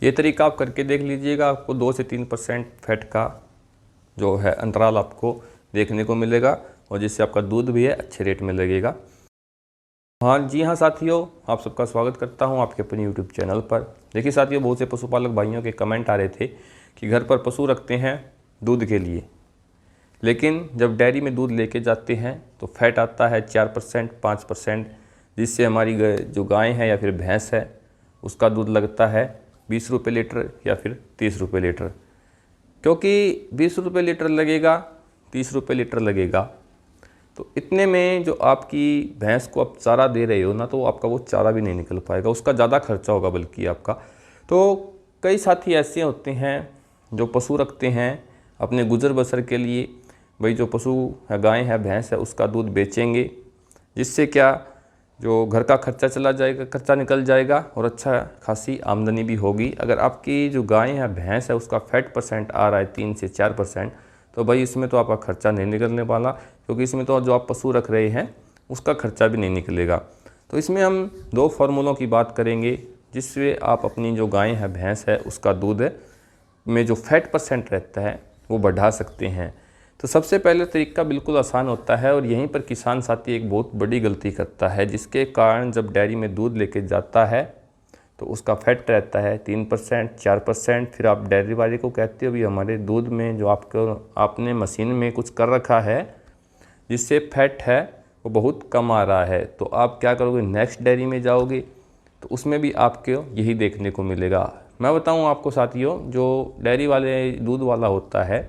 ये तरीका आप करके देख लीजिएगा, आपको 2 से 3% फैट का जो है अंतराल आपको देखने को मिलेगा और जिससे आपका दूध भी है अच्छे रेट में लगेगा। हाँ जी हाँ साथियों, आप सबका स्वागत करता हूँ आपके अपने यूट्यूब चैनल पर। देखिए साथियों, बहुत से पशुपालक भाइयों के कमेंट आ रहे थे कि घर पर पशु रखते हैं दूध के लिए, लेकिन जब डेयरी में दूध लेके जाते हैं तो फैट आता है 4% 5%, जिससे हमारी जो गाय है या फिर भैंस है उसका दूध लगता है 20 रुपये लीटर या फिर 30 रुपये लीटर। क्योंकि 20 रुपये लीटर लगेगा, 30 रुपये लीटर लगेगा, तो इतने में जो आपकी भैंस को आप चारा दे रहे हो ना, तो आपका वो चारा भी नहीं निकल पाएगा, उसका ज़्यादा खर्चा होगा बल्कि आपका। तो कई साथी ऐसे होते हैं जो पशु रखते हैं अपने गुजर बसर के लिए, भाई जो पशु है, गाय है, भैंस है, उसका दूध बेचेंगे, जिससे क्या जो घर का खर्चा चला जाएगा, खर्चा निकल जाएगा और अच्छा खासी आमदनी भी होगी। अगर आपकी जो गाय है, भैंस है, उसका फैट परसेंट आ रहा है 3 से 4%, तो भाई इसमें तो आपका खर्चा नहीं निकलने वाला, क्योंकि इसमें तो जो आप पशु रख रहे हैं उसका खर्चा भी नहीं निकलेगा। तो इसमें हम 2 फार्मूलों की बात करेंगे जिससे आप अपनी जो गाय है, भैंस है, उसका दूध में जो फैट परसेंट रहता है वो बढ़ा सकते हैं। तो सबसे पहले तरीका बिल्कुल आसान होता है और यहीं पर किसान साथी एक बहुत बड़ी गलती करता है, जिसके कारण जब डेयरी में दूध लेके जाता है तो उसका फैट रहता है 3% 4%। फिर आप डेयरी वाले को कहते हो भी हमारे दूध में जो आपने मशीन में कुछ कर रखा है जिससे फैट है वो बहुत कम आ रहा है। तो आप क्या करोगे, नेक्स्ट डेयरी में जाओगे तो उसमें भी आपको यही देखने को मिलेगा। मैं बताऊं आपको साथियों, जो डेयरी वाले दूध वाला होता है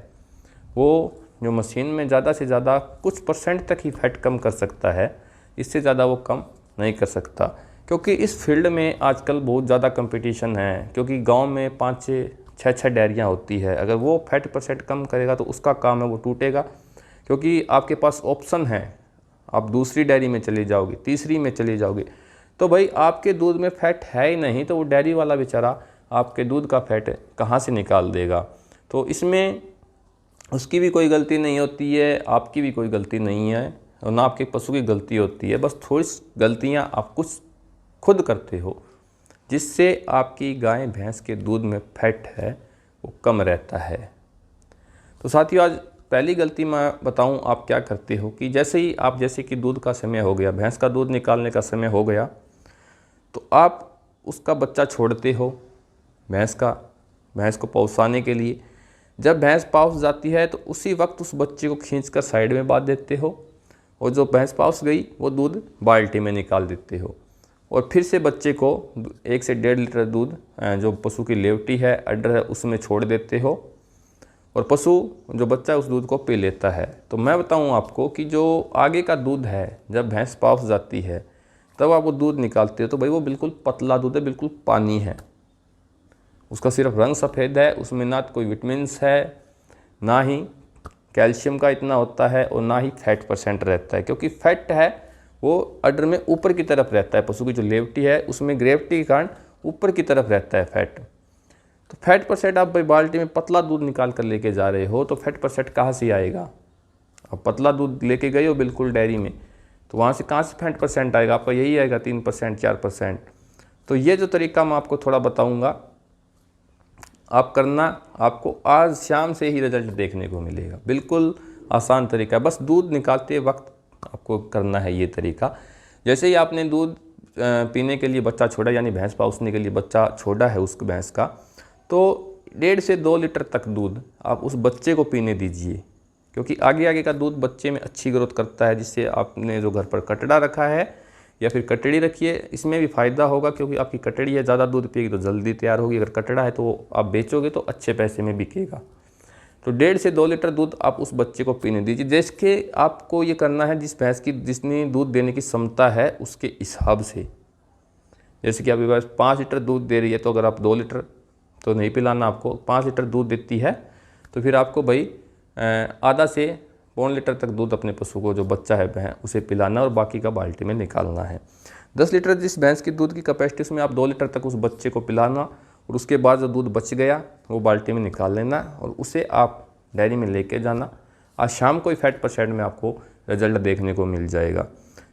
वो जो मशीन में ज़्यादा से ज़्यादा कुछ परसेंट तक ही फैट कम कर सकता है, इससे ज़्यादा वो कम नहीं कर सकता। क्योंकि इस फील्ड में आजकल बहुत ज़्यादा कंपटीशन है, क्योंकि गांव में 5 से 6 डेयरियाँ होती है। अगर वो फैट परसेंट कम करेगा तो उसका काम है वो टूटेगा, क्योंकि आपके पास ऑप्शन है, आप दूसरी डेयरी में चले जाओगे, तीसरी में चले जाओगे, तो भाई आपके दूध में फ़ैट है ही नहीं, तो वो डेयरी वाला बेचारा आपके दूध का फैट कहाँ से निकाल देगा। तो इसमें उसकी भी कोई गलती नहीं होती है, आपकी भी कोई गलती नहीं है और ना आपके पशु की गलती होती है। बस थोड़ी गलतियाँ आप कुछ खुद करते हो जिससे आपकी गाय भैंस के दूध में फैट है वो कम रहता है। तो साथियों, आज पहली गलती मैं बताऊं आप क्या करते हो कि जैसे कि दूध का समय हो गया, भैंस का दूध निकालने का समय हो गया, तो आप उसका बच्चा छोड़ते हो भैंस को पौंसाने के लिए। जब भैंस पाउस जाती है तो उसी वक्त उस बच्चे को खींचकर साइड में बांध देते हो और जो भैंस पाउस गई वो दूध बाल्टी में निकाल देते हो और फिर से बच्चे को 1 से 1.5 लीटर दूध जो पशु की लेवटी है, अड्डर है, उसमें छोड़ देते हो और पशु जो बच्चा है उस दूध को पी लेता है। तो मैं बताऊं आपको कि जो आगे का दूध है, जब भैंस पाउस जाती है तब आप वो दूध निकालते हो तो भाई वो बिल्कुल पतला दूध है, बिल्कुल पानी है, उसका सिर्फ रंग सफ़ेद है, उसमें ना कोई विटामिन्स है, ना ही कैल्शियम का इतना होता है और ना ही फैट परसेंट रहता है। क्योंकि फैट है वो अड्डर में ऊपर की तरफ रहता है, पशु की जो लेवटी है उसमें ग्रेविटी के कारण ऊपर की तरफ रहता है फैट। तो फैट परसेंट आप भाई बाल्टी में पतला दूध निकाल कर लेके जा रहे हो तो फैट परसेंट कहाँ से आएगा। अब पतला दूध लेके गए हो बिल्कुल डेयरी में, तो वहाँ से कहाँ से फैट परसेंट आएगा, आपका यही आएगा 3% 4%। तो ये जो तरीका मैं आपको थोड़ा बताऊँगा आप करना, आपको आज शाम से ही रिजल्ट देखने को मिलेगा। बिल्कुल आसान तरीका है, बस दूध निकालते वक्त आपको करना है ये तरीका। जैसे ही आपने दूध पीने के लिए बच्चा छोड़ा, यानी भैंस पाउसने के लिए बच्चा छोड़ा है उस भैंस का, तो 1.5 से 2 लीटर तक दूध आप उस बच्चे को पीने दीजिए, क्योंकि आगे का दूध बच्चे में अच्छी ग्रोथ करता है। जिससे आपने जो घर पर कटड़ा रखा है या फिर कटड़ी रखिए, इसमें भी फ़ायदा होगा, क्योंकि आपकी कटड़ी है, ज़्यादा दूध पिएगी तो जल्दी तैयार होगी। अगर कटड़ा है तो आप बेचोगे तो अच्छे पैसे में बिकेगा। तो 1.5 से 2 लीटर दूध आप उस बच्चे को पीने दीजिए। जैसे आपको ये करना है जिस भैंस की जितनी दूध देने की क्षमता है उसके हिसाब से। जैसे कि आपके पास 5 लीटर दूध दे रही है, तो अगर आप 2 लीटर तो नहीं पिलाना, आपको 5 लीटर दूध देती है तो फिर आपको भाई आधा से 1.25 लीटर तक दूध अपने पशु को, जो बच्चा है उसे पिलाना और बाकी का बाल्टी में निकालना है। 10 लीटर जिस भैंस की दूध की कैपेसिटी, उसमें आप 2 लीटर तक उस बच्चे को पिलाना और उसके बाद जो दूध बच गया वो बाल्टी में निकाल लेना और उसे आप डेयरी में लेके जाना। आज शाम को ही फैट परसेंट में आपको रिजल्ट देखने को मिल जाएगा।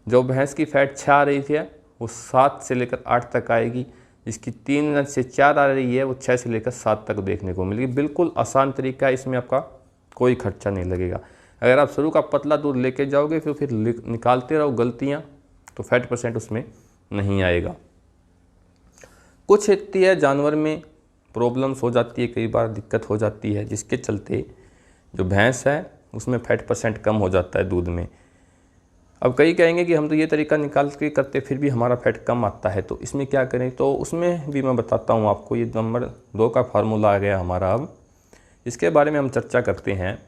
जो भैंस की फैट 6 आ रही थी वो 7 से लेकर 8 तक आएगी, इसकी 3 से 4 आ रही है वो 6 से लेकर 7 तक देखने को मिलेगी। बिल्कुल आसान तरीका है, इसमें आपका कोई खर्चा नहीं लगेगा। अगर आप शुरू का पतला दूध लेके जाओगे फिर निकालते रहो गलतियाँ, तो फैट % उसमें नहीं आएगा। कुछ होती है जानवर में प्रॉब्लम्स हो जाती है, कई बार दिक्कत हो जाती है, जिसके चलते जो भैंस है उसमें फैट % कम हो जाता है दूध में। अब कई कहेंगे कि हम तो ये तरीका निकाल के करते फिर भी हमारा फैट कम आता है, तो इसमें क्या करें, तो उसमें भी मैं बताता हूँ आपको। ये नंबर 2 का फार्मूला आ गया हमारा। अब इसके बारे में हम चर्चा करते हैं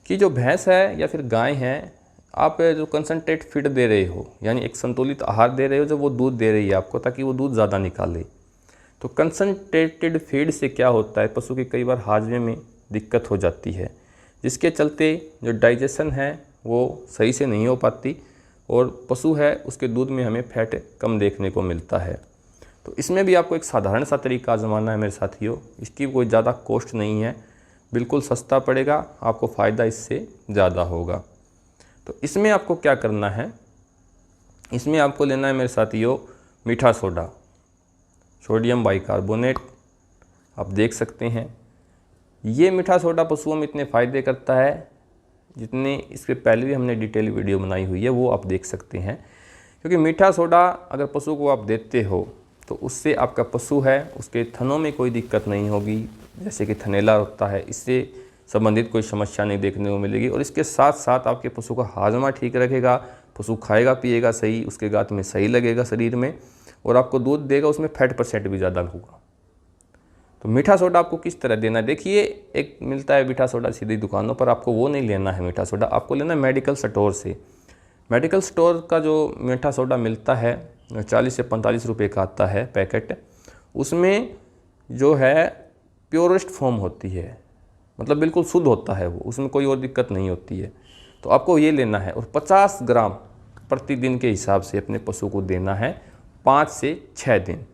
कि जो भैंस है या फिर गाय है, आप जो कंसनट्रेट फीड दे रहे हो, यानी एक संतुलित आहार दे रहे हो, जो वो दूध दे रही है आपको ताकि वो दूध ज़्यादा निकाले। तो कंसनट्रेटेड फीड से क्या होता है, पशु की कई बार हाजमे में दिक्कत हो जाती है, जिसके चलते जो डाइजेशन है वो सही से नहीं हो पाती और पशु है उसके दूध में हमें फैट कम देखने को मिलता है। तो इसमें भी आपको एक साधारण सा तरीका आजमाना है मेरे साथियों। इसकी कोई ज़्यादा कॉस्ट नहीं है, बिल्कुल सस्ता पड़ेगा, आपको फ़ायदा इससे ज़्यादा होगा। तो इसमें आपको क्या करना है, इसमें आपको लेना है मेरे साथियों मीठा सोडा, सोडियम बाइकार्बोनेट। आप देख सकते हैं ये मीठा सोडा पशुओं में इतने फ़ायदे करता है जितने इसके पहले भी हमने डिटेल वीडियो बनाई हुई है, वो आप देख सकते हैं। क्योंकि मीठा सोडा अगर पशु को आप देते हो तो उससे आपका पशु है उसके थनों में कोई दिक्कत नहीं होगी, जैसे कि थनैला होता है, इससे संबंधित कोई समस्या नहीं देखने को मिलेगी। और इसके साथ साथ आपके पशु का हाजमा ठीक रखेगा, पशु खाएगा पिएगा सही, उसके गात में सही लगेगा शरीर में, और आपको दूध देगा, उसमें फैट % भी ज़्यादा होगा। तो मीठा सोडा आपको किस तरह देना है, देखिए एक मिलता है मीठा सोडा सीधी दुकानों पर, आपको वो नहीं लेना है मीठा सोडा, आपको लेना है मेडिकल स्टोर से। मेडिकल स्टोर का जो मीठा सोडा मिलता है 40 से 45 रुपये का आता है पैकेट। उसमें जो है प्योरेस्ट फॉर्म होती है, मतलब बिल्कुल शुद्ध होता है वो, उसमें कोई और दिक्कत नहीं होती है। तो आपको ये लेना है और 50 ग्राम प्रतिदिन के हिसाब से अपने पशु को देना है 5 से 6 दिन।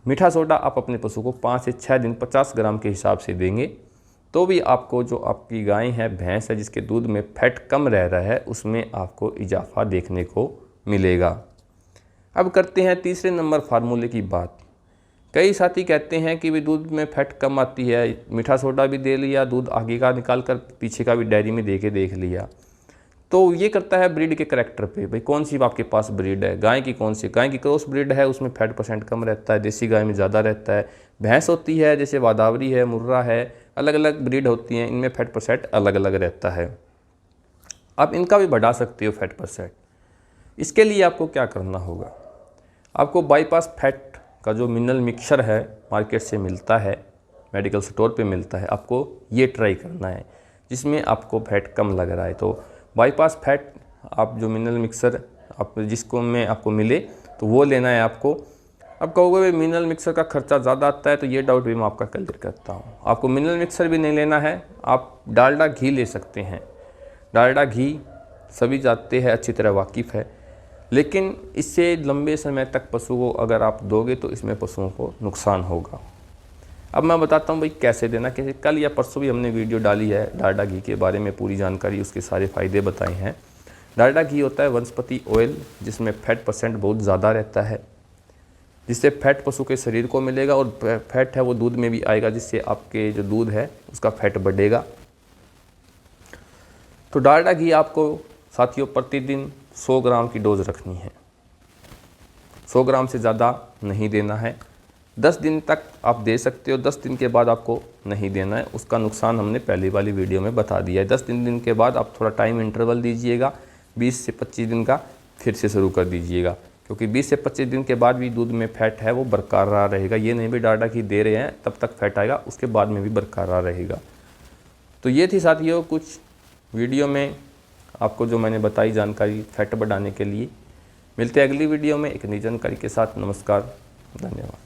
मीठा सोडा आप अपने पशु को 5 से 6 दिन 50 ग्राम के हिसाब से देंगे तो भी आपको जो आपकी गाय है भैंस है जिसके दूध में फैट कम रह रहा है उसमें आपको इजाफा देखने को मिलेगा। अब करते हैं तीसरे नंबर फार्मूले की बात। कई साथी कहते हैं कि भी दूध में फैट कम आती है, मीठा सोडा भी दे लिया, दूध आगे का निकाल कर पीछे का भी डेयरी में दे के देख लिया। तो ये करता है ब्रीड के करैक्टर पे, भाई कौन सी आपके पास ब्रीड है, गाय की कौन सी, गाय की क्रॉस ब्रीड है उसमें फैट % कम रहता है, देसी गाय में ज़्यादा रहता है। भैंस होती है जैसे वादावरी है, मुर्रा है, अलग अलग ब्रीड होती हैं, इनमें फैट % अलग अलग रहता है। आप इनका भी बढ़ा सकते हो फैट %। इसके लिए आपको क्या करना होगा, आपको बाईपास फैट का जो मिनरल मिक्सचर है मार्केट से मिलता है, मेडिकल स्टोर पे मिलता है, आपको ये ट्राई करना है जिसमें आपको फैट कम लग रहा है। तो बाईपास फैट आप जो मिनरल मिक्सचर आप जिसको में आपको मिले तो वो लेना है आपको। अब कहोगे मिनरल मिक्सर का खर्चा ज़्यादा आता है, तो ये डाउट भी मैं आपका क्लियर करता हूँ। आपको मिनरल मिक्सर भी नहीं लेना है, आप डालडा घी ले सकते हैं। डालडा घी सभी जानते हैं, अच्छी तरह वाकिफ़ है, लेकिन इससे लंबे समय तक पशु को अगर आप दोगे तो इसमें पशुओं को नुकसान होगा। अब मैं बताता हूँ भाई कैसे देना, कैसे। कल या परसों भी हमने वीडियो डाली है डालडा घी के बारे में, पूरी जानकारी उसके सारे फ़ायदे बताए हैं। डालडा घी होता है वनस्पति ऑयल जिसमें फैट % बहुत ज़्यादा रहता है, जिससे फैट पशु के शरीर को मिलेगा और फैट है वो दूध में भी आएगा, जिससे आपके जो दूध है उसका फैट बढ़ेगा। तो डालडा घी आपको साथियों प्रतिदिन 100 ग्राम की डोज रखनी है, 100 ग्राम से ज़्यादा नहीं देना है। 10 दिन तक आप दे सकते हो, 10 दिन के बाद आपको नहीं देना है, उसका नुकसान हमने पहली वाली वीडियो में बता दिया है। 10 दिन के बाद आप थोड़ा टाइम इंटरवल दीजिएगा, 20 से 25 दिन का फिर से शुरू कर दीजिएगा, क्योंकि 20 से 25 दिन के बाद भी दूध में फैट है वो बरकरार रहेगा। ये नहीं भी डालडा घी दे रहे हैं तब तक फैट आएगा, उसके बाद में भी बरकरार रहेगा। तो ये थी साथियों कुछ वीडियो में आपको जो मैंने बताई जानकारी फैट बढ़ाने के लिए। मिलते हैं अगली वीडियो में एक नई जानकारी के साथ। नमस्कार, धन्यवाद।